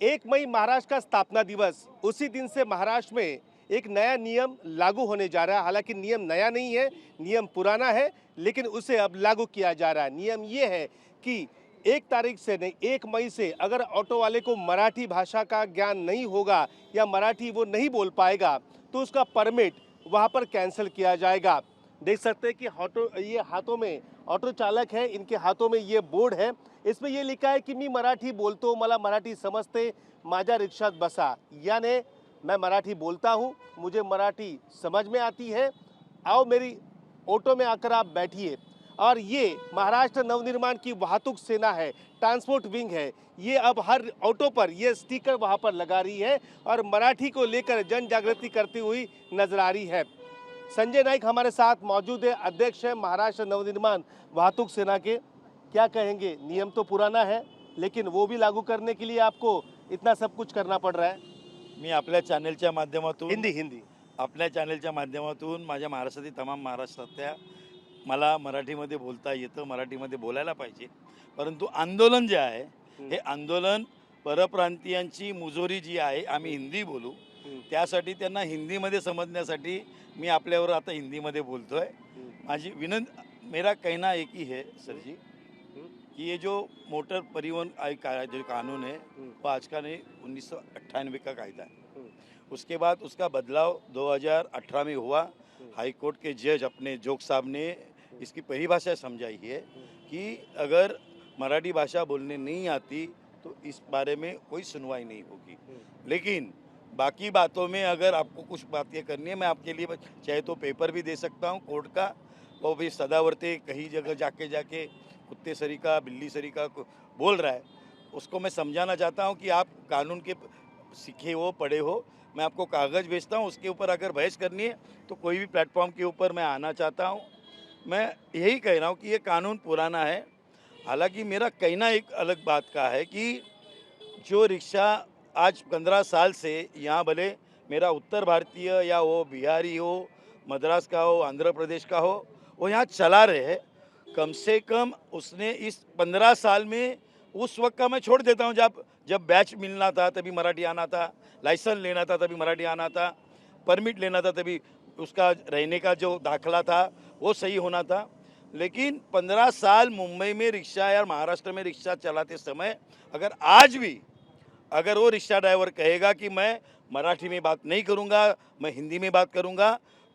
1 मई महाराष्ट्र का स्थापना दिवस, उसी दिन से महाराष्ट्र में एक नया नियम लागू होने जा रहा है। हालांकि नियम नया नहीं है, नियम पुराना है, लेकिन उसे अब लागू किया जा रहा है। नियम ये है कि 1 तारीख से नहीं, 1 मई से अगर ऑटो वाले को मराठी भाषा का ज्ञान नहीं होगा या मराठी वो नहीं बोल पाएगा तो उसका परमिट वहाँ पर कैंसिल किया जाएगा। देख सकते हैं कि ये हाथों में ऑटो चालक है, इनके हाथों में ये बोर्ड है, इसमें ये लिखा है कि मी मराठी बोलतो, मला मराठी समजते, माझ्या रिक्षात बसा। यानी मैं मराठी बोलता हूँ, मुझे मराठी समझ में आती है, आओ मेरी ऑटो में आकर आप बैठिए। और ये महाराष्ट्र नवनिर्माण की वाहतुक सेना है, ट्रांसपोर्ट विंग है, ये अब हर ऑटो पर ये स्टिकर वहाँ पर लगा रही है और मराठी को लेकर जन जागृति करती हुई नजर आ रही है। संजय नाइक हमारे साथ मौजूद है, अध्यक्ष है महाराष्ट्र नवनिर्माण वाहतुक सेना के। क्या कहेंगे, नियम तो पुराना है लेकिन वो भी लागू करने के लिए आपको इतना सब कुछ करना पड़ रहा है? मी आपल्या चॅनलच्या माध्यमातून हिंदी आपल्या चॅनलच्या माध्यमातून माझ्या महाराष्ट्रातील तमाम महाराष्ट्रातल्या मला मराठीमध्ये बोलता येतं, मराठीमध्ये बोलायला पाहिजे. परंतु आंदोलन जे आहे हे आंदोलन परप्रांतीयांची मुजोरी जी आहे, आम्ही हिंदी बोलू त्यासाठी त्यांना हिंदीमध्ये समजण्यासाठी मी आपल्यावर आता हिंदीमध्ये बोलतोय. माझी मेरा कहना एक ही है सर जी कि ये जो मोटर परिवहन जो कानून है वो आज का नहीं, 1998 का कायदा है. उसके बाद उसका बदलाव 2018 में हुआ. हाई कोर्ट के जज अपने जोग साहब ने इसकी परिभाषा समझाई है कि अगर मराठी भाषा बोलने नहीं आती तो इस बारे में कोई सुनवाई नहीं होगी. लेकिन बाकी बातों में अगर आपको कुछ बातें करनी है, मैं आपके लिए चाहे तो पेपर भी दे सकता हूँ कोर्ट का. वो भी सदावर्ती कहीं जगह जाके कुत्ते सरी का बिल्ली सरी का बोल रहा है, उसको मैं समझाना चाहता हूँ कि आप कानून के सीखे हो, पढ़े हो. मैं आपको कागज़ भेजता हूँ, उसके ऊपर अगर बहस करनी है तो कोई भी प्लेटफॉर्म के ऊपर मैं आना चाहता हूँ. मैं यही कह रहा हूँ कि ये कानून पुराना है. हालांकि मेरा कहना एक अलग बात का है कि जो रिक्शा आज 15 साल से यहाँ, भले मेरा उत्तर भारतीय या वो बिहारी हो, मद्रास का हो, आंध्र प्रदेश का हो, वो यहाँ चला रहे हैं. कम से कम उसने इस 15 साल में, उस वक्त का मैं छोड़ देता हूँ जब बैच मिलना था तभी मराठी आना था, लाइसेंस लेना था तभी मराठी आना था, परमिट लेना था तभी उसका रहने का जो दाखला था वो सही होना था. लेकिन 15 साल मुंबई में रिक्शा या महाराष्ट्र में रिक्शा चलाते समय अगर आज भी अगर वो रिक्शा ड्राइवर कहेगा कि मैं मराठी में बात नहीं करूँगा, मैं हिंदी में बात करूँगा,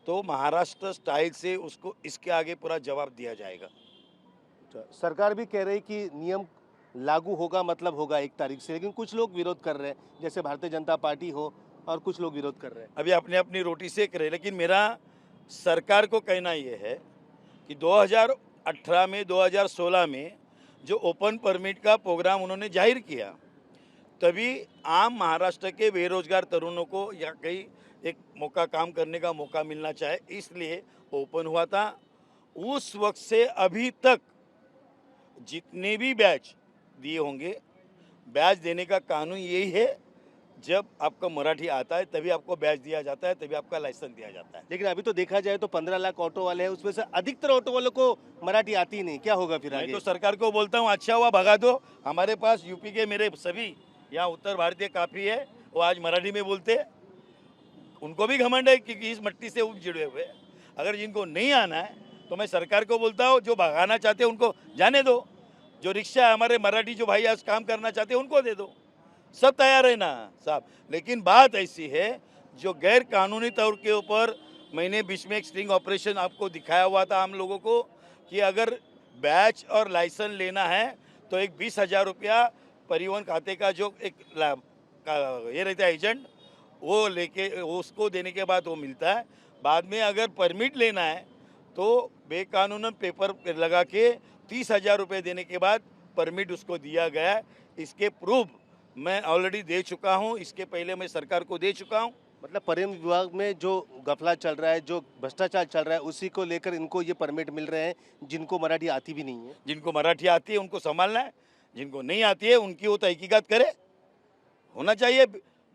तो महाराष्ट्र स्टाइल से उसको इसके आगे पूरा जवाब दिया जाएगा. सरकार भी कह रही कि नियम लागू होगा मतलब होगा 1 तारीख से, लेकिन कुछ लोग विरोध कर रहे हैं, जैसे भारतीय जनता पार्टी हो और कुछ लोग विरोध कर रहे हैं. अभी अपने अपनी रोटी सेक रहे. लेकिन मेरा सरकार को कहना ये है कि 2018 में 2016 में जो ओपन परमिट का प्रोग्राम उन्होंने जाहिर किया, तभी आम महाराष्ट्र के बेरोजगार तरुणों को या कहीं एक मौका, काम करने का मौका मिलना चाहे, इसलिए ओपन हुआ था. उस वक्त से अभी तक जितने भी बैच दिए होंगे, बैच देने का कानून यही है, जब आपका मराठी आता है तभी आपको बैच दिया जाता है, तभी आपका लाइसेंस दिया जाता है. लेकिन अभी तो देखा जाए तो 15 लाख ऑटो वाले हैं, उसमें से अधिकतर ऑटो वालों को मराठी आती ही नहीं. क्या होगा फिर मैं आगे? तो सरकार को बोलता हूँ, अच्छा हुआ भगा दो. हमारे पास यूपी के मेरे सभी यहाँ उत्तर भारतीय काफ़ी है, वो आज मराठी में बोलते हैं. उनको भी घमंड है क्योंकि इस मट्टी से वो जुड़े हुए. अगर जिनको नहीं आना है तो मैं सरकार को बोलता हूँ, जो भगाना चाहते हैं उनको जाने दो. जो रिक्शा है हमारे मराठी जो भाई आज काम करना चाहते हैं उनको दे दो. सब तैयार है ना साहब. लेकिन बात ऐसी है, जो गैर कानूनी तौर के ऊपर, मैंने बीच में एक स्टिंग ऑपरेशन आपको दिखाया हुआ था हम लोगों को, कि अगर बैच और लाइसेंस लेना है तो एक 20,000 रुपया परिवहन खाते का जो एक ये रहता है एजेंट, वो लेके उसको देने के बाद वो मिलता है. बाद में अगर परमिट लेना है तो बेकानून पेपर लगा के 30,000 रुपये देने के बाद परमिट उसको दिया गया है. इसके प्रूफ मैं ऑलरेडी दे चुका हूँ, इसके पहले मैं सरकार को दे चुका हूँ. मतलब परिवहन विभाग में जो गफला चल रहा है, जो भ्रष्टाचार चल रहा है, उसी को लेकर इनको ये परमिट मिल रहे हैं जिनको मराठी आती भी नहीं है. जिनको मराठी आती है उनको संभालना है, जिनको नहीं आती है उनकी वो तहकीकात करे. होना चाहिए.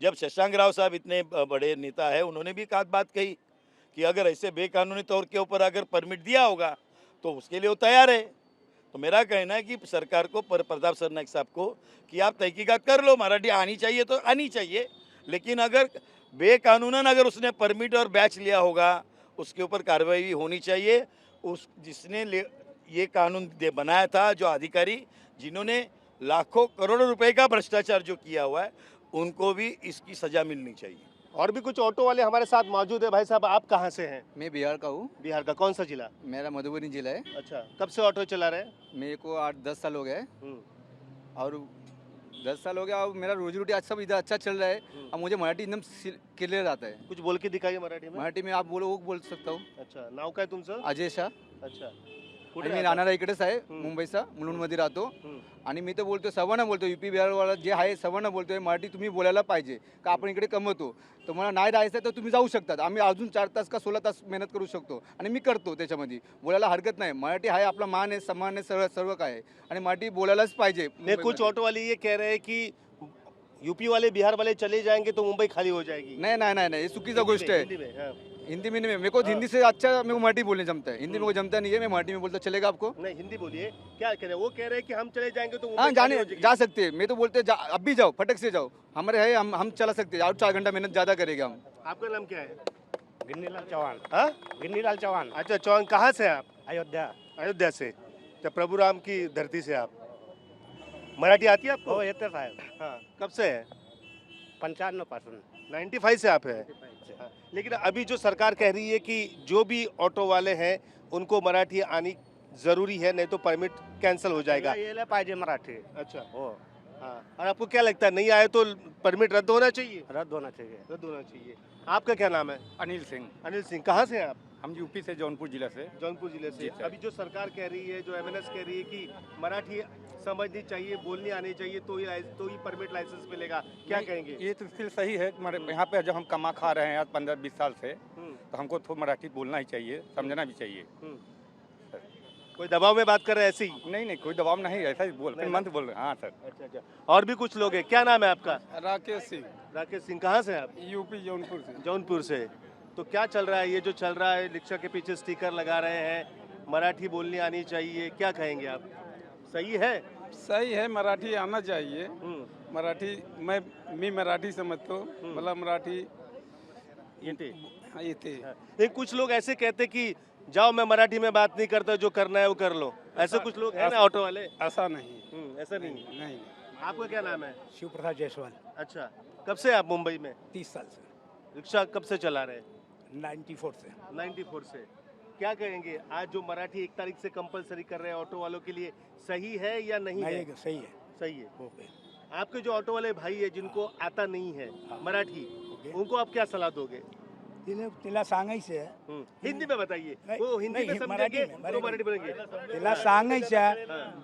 जब शशांक राव साहब इतने बड़े नेता है, उन्होंने भी बात कही कि अगर ऐसे बेकानूनी तौर के ऊपर अगर परमिट दिया होगा तो उसके लिए वो तैयार है. तो मेरा कहना है कि सरकार को प्रताप सरनाईक साहब को कि आप तहकीकात कर लो, मराठी आनी चाहिए तो आनी चाहिए, लेकिन अगर बेकानूनन अगर उसने परमिट और बैच लिया होगा उसके ऊपर कार्रवाई होनी चाहिए। उस जिसने ये कानून बनाया था, जो अधिकारी जिन्होंने लाखों करोड़ों रुपए का भ्रष्टाचार जो किया हुआ है, उनको भी इसकी सजा मिलनी चाहिए। और भी कुछ ऑटो वाले हमारे साथ मौजूद है। भाई साहब, आप कहाँ से हैं? मैं बिहार का हूँ। बिहार का कौन सा जिला? मेरा मधुबनी जिला है। अच्छा, कब से ऑटो चला रहे हैं? मेरे को 8-10 साल हो गए हम्म, और 10 साल हो गया और मेरा रोजी रोटी आज सब इधर अच्छा चल रहा है। अब मुझे मराठी एकदम क्लियर आता है। कुछ बोल के दिखाइए मराठी में। मराठी में आप बोलो वो बोल सकता हूँ। अच्छा, नाव काय तुमचं? अजय शाह अच्छा, आणि कुठे मी राहता? राहणारा इकडेच आहे, मुंबईचा मुलुंडमध्ये राहतो। हम्म, आणि मी तर बोलतो सर्वांना बोलतो, यूपी बिहारवाला जे आहे सर्वांना बोलतोय मराठी तुम्ही बोलायला पाहिजे का आपण इकडे कमवतो, तर मला नाही राहायचं तर तुम्ही जाऊ शकतात। आम्ही अजून 4 तास का 16 तास मेहनत करू शकतो आणि मी करतो, त्याच्यामध्ये बोलायला हरकत नाही। मराठी आहे आपला मान आहे, सन्मान आहे, सर्व काय आहे आणि मराठी बोलायलाच पाहिजे। नहीं, कुछ ऑटो वाले ये कह रहे हैं कि यूपी वाले बिहार वाले चले जाएंगे तो मुंबई खाली हो जाएगी। नहीं नहीं नहीं नहीं, ये चुकीचा गोष्ट है। हिंदी में, हाँ। हिंदी में नहीं, मेरे को हिंदी से अच्छा मेरे को मराठी बोलने जमता है। हिंदी मेरे को जमता नहीं है, मैं मराठी में बोलता चलेगा आपको? नहीं, हिंदी बोलिए। क्या कह रहे हैं? वो कह रहे हैं कि हम चले जाएंगे तो हाँ मुंबई खाली जाने हो जाएगी। जा सकते हैं। मैं तो बोलते अब भी जाओ, फटक से जाओ, हमारे है, हम चला सकते हैं। और 4 घंटा मेहनत ज़्यादा करेंगे हम। आपका नाम क्या है? गिन्नीलाल चौहान। हाँ? गिन्नीलाल चौहान, अच्छा, चौहान, कहाँ से हैं आप? अयोध्या। अयोध्या से। तो प्रभु राम की धरती से आप। मराठी आती है आपको? हो येते साहेब, हाँ, कब से है? 95 पासून। 95 से आप हैं? हाँ, लेकिन अभी जो सरकार कह रही है कि जो भी ऑटो वाले हैं उनको मराठी आनी जरूरी है, नहीं तो परमिट कैंसिल हो जाएगा। यायला पाहिजे मराठी। अच्छा, हो, हाँ। और आपको क्या लगता है, नहीं आए तो परमिट रद्द होना चाहिए? रद्द होना चाहिए। रद्द होना चाहिए। आपका क्या नाम है? अनिल सिंह, अनिल सिंह, कहाँ से हैं आप? हम यूपी से जौनपुर जिला से। जौनपुर जिले से। जी सर। अभी जो सरकार कह रही है, जो एमएनएस कह रही है कि मराठी समझनी चाहिए, बोलनी आनी चाहिए, तो ही परमिट लाइसेंस मिलेगा, क्या नहीं, कहेंगे? ये तो बिल्कुल सही है। यहाँ पे जब हम कमा खा रहे हैं आज 15-20 साल से, हम्म, तो हमको तो मराठी बोलना ही चाहिए, समझना भी चाहिए। हम्म। कोई दबाव में बात कर रहे हैं ऐसे ही? नहीं नहीं, कोई दबाव नहीं, ऐसा ही बोल नहीं, मन से बोल रहे हैं। हाँ सर। अच्छा अच्छा। और भी कुछ लोग हैं, क्या नाम है आपका? राकेश सिंह, राकेश सिंह, कहाँ से हैं आप? यूपी जौनपुर से। जौनपुर से। तो क्या चल रहा है, ये जो चल रहा है, रिक्शा के पीछे स्टिकर लगा रहे हैं, मराठी बोलनी आनी चाहिए, क्या कहेंगे आप? सही है? सही है, मराठी आना चाहिए। हम्म, मराठी मी मराठी समझतो, मला मराठी येते। येते। लेकिन कुछ लोग ऐसे कहते कि जाओ, मैं मराठी में बात नहीं करता, जो करना है वो कर लो। ऐसे कुछ लोग हैं ना ऑटो वाले? ऐसा नहीं। ऐसा नहीं। नहीं, आपका क्या नाम है? शिव प्रसाद जायसवाल, अच्छा, कब से आप मुंबई में? 30 साल से, रिक्शा कब से चला रहे हैं? 94 से। 94 से। क्या कहेंगे, आज जो मराठी 1 तारीख से कंपलसरी कर रहे हैं ऑटो वालों के लिए, सही है या नहीं है? नहीं, सही है। सही है। ओके, आपके जो ऑटो वाले भाई है जिनको आता नहीं है मराठी, ओके। उनको आप क्या सलाह दोगे? तिला सांगायचं आहे, हिंदी में बताइए। नहीं, वो हिंदी नहीं, में समझेंगे मराठी में, तो मराठी बोलेंगे। तिला सांगायचं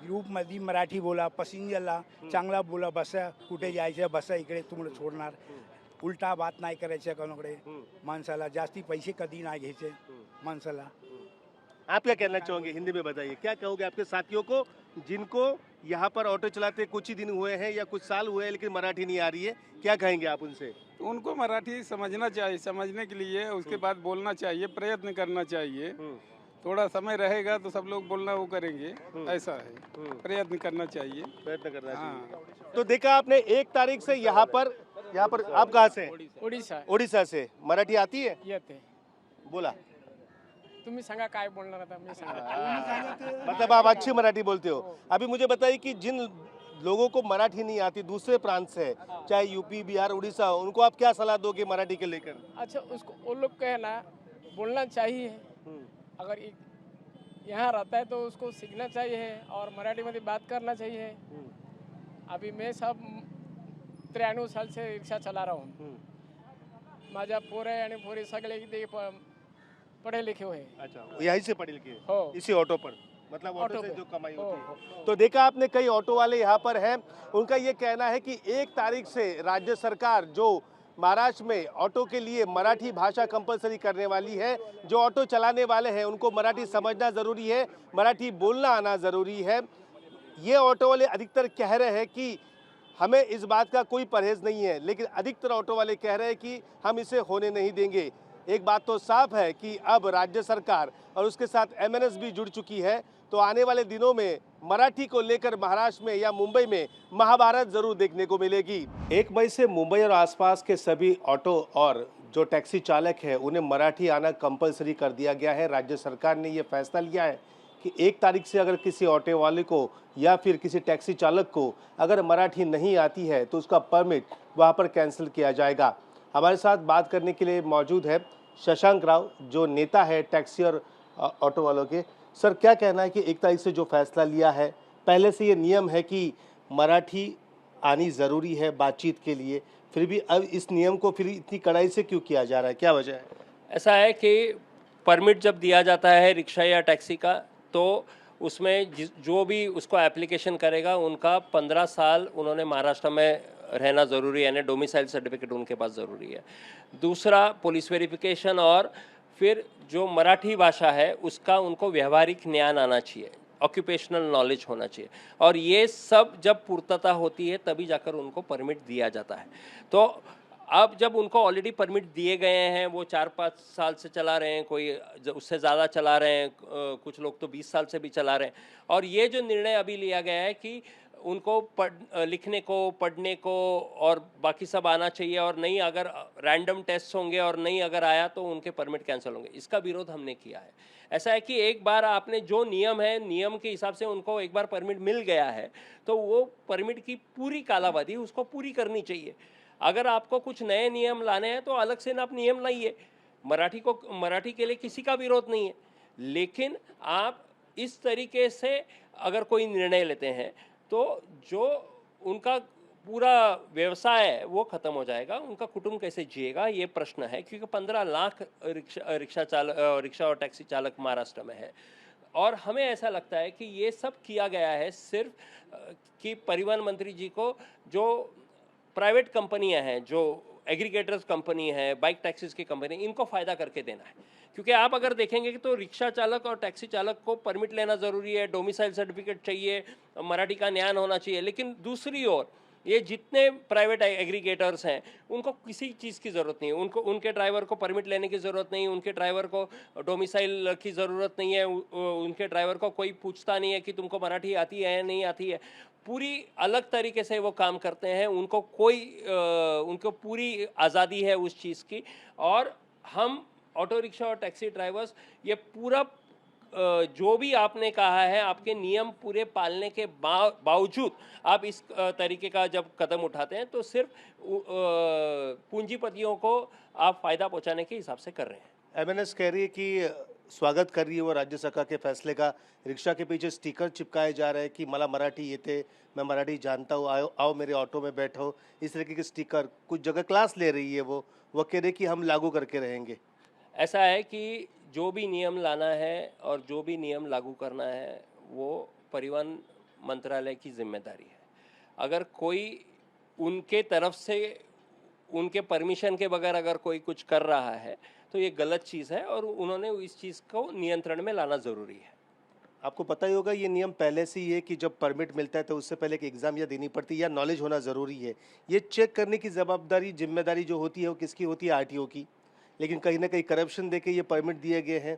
ग्रुपमध्ये मराठी बोला, पॅसेंजरला चांगला बोला, बसा कुठे जायचं बसा, इकडे तुम्हाला सोडणार, उलटा बात नाही करायचं कोणाकडे, माणसाला जास्ती पैसे कधी नाही घ्यायचे माणसाला। आप क्या कहना चाहोगे, हिंदी में बताइए। क्या कहोगे आपके साथियों को जिनको यहाँ पर ऑटो चलाते कुछ ही दिन हुए हैं या कुछ साल हुए हैं लेकिन मराठी नहीं आ रही है, क्या कहेंगे आप उनसे? तो उनको मराठी समझना चाहिए, समझने के लिए उसके बाद बोलना चाहिए, प्रयत्न करना चाहिए। थोड़ा समय रहेगा तो सब लोग बोलना वो करेंगे, ऐसा है। प्रयत्न करना चाहिए। प्रयत्न करना चाहिए। हाँ। तो देखा आपने, 1 तारीख से यहाँ पर आप कहाँ से हैं? ओडिशा ओडिशा से। मराठी आती है? येते। बोला। तुम्ही सांगा काय बोलणार आता, मी सांगा। मतलब आप अच्छी मराठी बोलते हो। अभी मुझे बताइए कि जिन लोगों को मराठी नहीं आती, दूसरे प्रांत से है, चाहे यूपी बिहार उड़ीसा, उनको आप क्या सलाह दोगे मराठी के लेकर? अच्छा, उसको वो लोग कहे ना, बोलना चाहिए। अगर यहाँ रहता है तो उसको सीखना चाहिए और मराठी में बात करना चाहिए। अभी मैं सब 93 साल से रिक्शा चला रहा हूँ। माझ्या पोरे आणि पोरी सगळे इथे पढ़े लिखे हुए हैं। अच्छा, यहीं से पढ़े लिखे हो। इसी ऑटो पर, मतलब ऑटो ऑटो से पे। जो कमाई हो, होती है। हो। तो देखा आपने, कई ऑटो वाले यहाँ पर हैं, उनका ये कहना है कि 1 तारीख से राज्य सरकार जो महाराष्ट्र में ऑटो के लिए मराठी भाषा कंपलसरी करने वाली है, जो ऑटो चलाने वाले हैं उनको मराठी समझना ज़रूरी है, मराठी बोलना आना ज़रूरी है। ये ऑटो वाले अधिकतर कह रहे हैं कि हमें इस बात का कोई परहेज़ नहीं है, लेकिन अधिकतर ऑटो वाले कह रहे हैं कि हम इसे होने नहीं देंगे। एक बात तो साफ है कि अब राज्य सरकार और उसके साथ एमएनएस भी जुड़ चुकी है, तो आने वाले दिनों में मराठी को लेकर महाराष्ट्र में या मुंबई में महाभारत जरूर देखने को मिलेगी। 1 मई से मुंबई और आसपास के सभी ऑटो और जो टैक्सी चालक है उन्हें मराठी आना कंपलसरी कर दिया गया है। राज्य सरकार ने ये फैसला लिया है कि 1 तारीख से अगर किसी ऑटो वाले को या फिर किसी टैक्सी चालक को अगर मराठी नहीं आती है तो उसका परमिट वहाँ पर कैंसिल किया जाएगा। हमारे साथ बात करने के लिए मौजूद है शशांक राव, जो नेता है टैक्सी और ऑटो वालों के। सर, क्या कहना है कि 1 तारीख से जो फैसला लिया है, पहले से ये नियम है कि मराठी आनी ज़रूरी है बातचीत के लिए, फिर भी अब इस नियम को फिर इतनी कड़ाई से क्यों किया जा रहा है, क्या वजह है? ऐसा है कि परमिट जब दिया जाता है रिक्शा या टैक्सी का, तो उसमें जो भी उसको एप्लीकेशन करेगा उनका 15 साल उन्होंने महाराष्ट्र में रहना ज़रूरी है, यानी डोमिसाइल सर्टिफिकेट उनके पास ज़रूरी है। दूसरा पुलिस वेरिफिकेशन, और फिर जो मराठी भाषा है उसका उनको व्यवहारिक ज्ञान आना चाहिए, ऑक्यूपेशनल नॉलेज होना चाहिए, और ये सब जब पूर्तता होती है तभी जाकर उनको परमिट दिया जाता है। तो अब जब उनको ऑलरेडी परमिट दिए गए हैं, वो 4-5 साल से चला रहे हैं, कोई उससे ज़्यादा चला रहे हैं, कुछ लोग तो 20 साल से भी चला रहे हैं, और ये जो निर्णय अभी लिया गया है कि उनको लिखने को, पढ़ने को और बाकी सब आना चाहिए, और नहीं अगर रैंडम टेस्ट होंगे और नहीं अगर आया तो उनके परमिट कैंसिल होंगे, इसका विरोध हमने किया है। ऐसा है कि एक बार आपने जो नियम है, नियम के हिसाब से उनको एक बार परमिट मिल गया है तो वो परमिट की पूरी कालावधि उसको पूरी करनी चाहिए। अगर आपको कुछ नए नियम लाने हैं तो अलग से ना आप नियम लाइए, मराठी के लिए किसी का विरोध नहीं है, लेकिन आप इस तरीके से अगर कोई निर्णय लेते हैं तो जो उनका पूरा व्यवसाय है वो खत्म हो जाएगा, उनका कुटुंब कैसे जिएगा ये प्रश्न है। क्योंकि 15 लाख रिक्शा और टैक्सी चालक महाराष्ट्र में है, और हमें ऐसा लगता है कि ये सब किया गया है सिर्फ कि परिवहन मंत्री जी को जो प्राइवेट कंपनियां हैं, जो एग्रीगेटर्स कंपनी है, बाइक टैक्सीज की कंपनी, इनको फ़ायदा करके देना है। क्योंकि आप अगर देखेंगे कि तो रिक्शा चालक और टैक्सी चालक को परमिट लेना ज़रूरी है, डोमिसाइल सर्टिफिकेट चाहिए, मराठी का ज्ञान होना चाहिए, लेकिन दूसरी ओर ये जितने प्राइवेट एग्रीगेटर्स हैं उनको किसी चीज़ की ज़रूरत नहीं है, उनके ड्राइवर को परमिट लेने की ज़रूरत नहीं, उनके ड्राइवर को डोमिसाइल की ज़रूरत नहीं है, उनके ड्राइवर को कोई पूछता नहीं है कि तुमको मराठी आती है या नहीं आती है। पूरी अलग तरीके से वो काम करते हैं, उनको पूरी आज़ादी है उस चीज़ की। और हम ऑटो रिक्शा और टैक्सी ड्राइवर्स ये पूरा जो भी आपने कहा है, आपके नियम पूरे पालने के बावजूद आप इस तरीके का जब कदम उठाते हैं तो सिर्फ पूंजीपतियों को आप फ़ायदा पहुंचाने के हिसाब से कर रहे हैं। एमएनएस कह रही है कि स्वागत कर रही है वो राज्य सरकार के फैसले का। रिक्शा के पीछे स्टिकर चिपकाए जा रहे हैं कि मला मराठी येते, मैं मराठी जानता हूँ, आओ मेरे ऑटो में बैठो, इस तरीके के स्टिकर। कुछ जगह क्लास ले रही है वो कह रही कि हम लागू करके रहेंगे। ऐसा है कि जो भी नियम लाना है और जो भी नियम लागू करना है वो परिवहन मंत्रालय की जिम्मेदारी है। अगर कोई उनके तरफ से उनके परमिशन के बगैर अगर कोई कुछ कर रहा है तो ये गलत चीज़ है, और उन्होंने इस चीज़ को नियंत्रण में लाना ज़रूरी है। आपको पता ही होगा ये नियम पहले से ही है कि जब परमिट मिलता है तो उससे पहले एक एग्ज़ाम या देनी पड़ती है या नॉलेज होना ज़रूरी है। ये चेक करने की जिम्मेदारी जो होती है वो किसकी होती है? आरटीओ की। लेकिन कहीं ना कहीं करप्शन देके ये परमिट दिए गए हैं,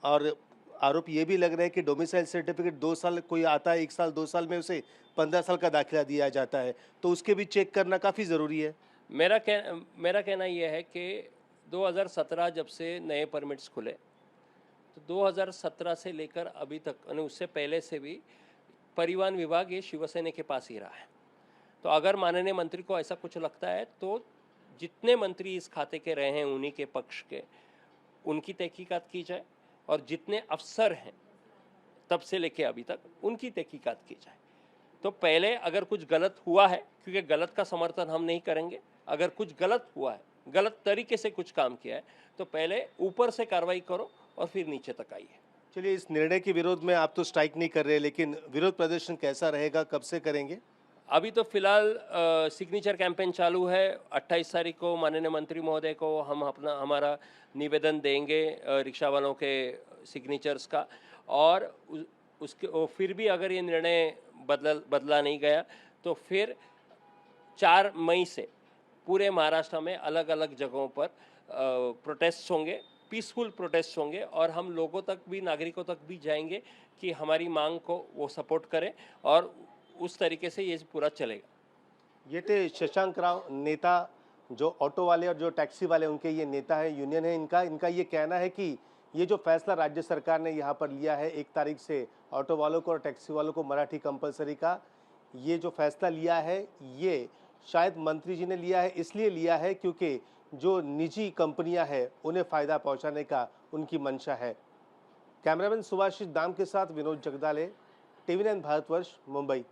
और आरोप ये भी लग रहा है कि डोमिसाइल सर्टिफिकेट 2 साल कोई आता है, 1 साल 2 साल में उसे 15 साल का दाखिला दिया जाता है, तो उसके भी चेक करना काफ़ी ज़रूरी है। मेरा कहना यह है कि 2017 जब से नए परमिट्स खुले तो 2017 से लेकर अभी तक, यानी उससे पहले से भी परिवहन विभाग ये शिवसेना के पास ही रहा है। तो अगर माननीय मंत्री को ऐसा कुछ लगता है तो जितने मंत्री इस खाते के रहे हैं उन्हीं के पक्ष के, उनकी तहकीकात की जाए, और जितने अफसर हैं तब से लेके अभी तक उनकी तहकीकात की जाए। तो पहले अगर कुछ गलत हुआ है, क्योंकि गलत का समर्थन हम नहीं करेंगे, अगर कुछ गलत हुआ है, गलत तरीके से कुछ काम किया है, तो पहले ऊपर से कार्रवाई करो और फिर नीचे तक आइए। चलिए, इस निर्णय के विरोध में आप तो स्ट्राइक नहीं कर रहे, लेकिन विरोध प्रदर्शन कैसा रहेगा, कब से करेंगे? अभी तो फिलहाल सिग्नेचर कैंपेन चालू है। 28 तारीख को माननीय मंत्री महोदय को हम हमारा निवेदन देंगे रिक्शा वालों के सिग्नेचर्स का, और उसके फिर भी अगर ये निर्णय बदला नहीं गया तो फिर 4 मई से पूरे महाराष्ट्र में अलग अलग जगहों पर प्रोटेस्ट होंगे, पीसफुल प्रोटेस्ट होंगे और हम लोगों तक भी, नागरिकों तक भी जाएंगे कि हमारी मांग को वो सपोर्ट करें और उस तरीके से ये पूरा चलेगा। ये थे शशांक राव, नेता, जो ऑटो वाले और जो टैक्सी वाले उनके ये नेता है, यूनियन है इनका ये कहना है कि ये जो फैसला राज्य सरकार ने यहाँ पर लिया है 1 तारीख से ऑटो वालों को और टैक्सी वालों को मराठी कंपलसरी का, ये जो फैसला लिया है ये शायद मंत्री जी ने लिया है, इसलिए लिया है क्योंकि जो निजी कंपनियां हैं उन्हें फ़ायदा पहुंचाने का उनकी मंशा है। कैमरामैन सुभाषित दाम के साथ विनोद जगदाले, TV9 भारतवर्ष, मुंबई।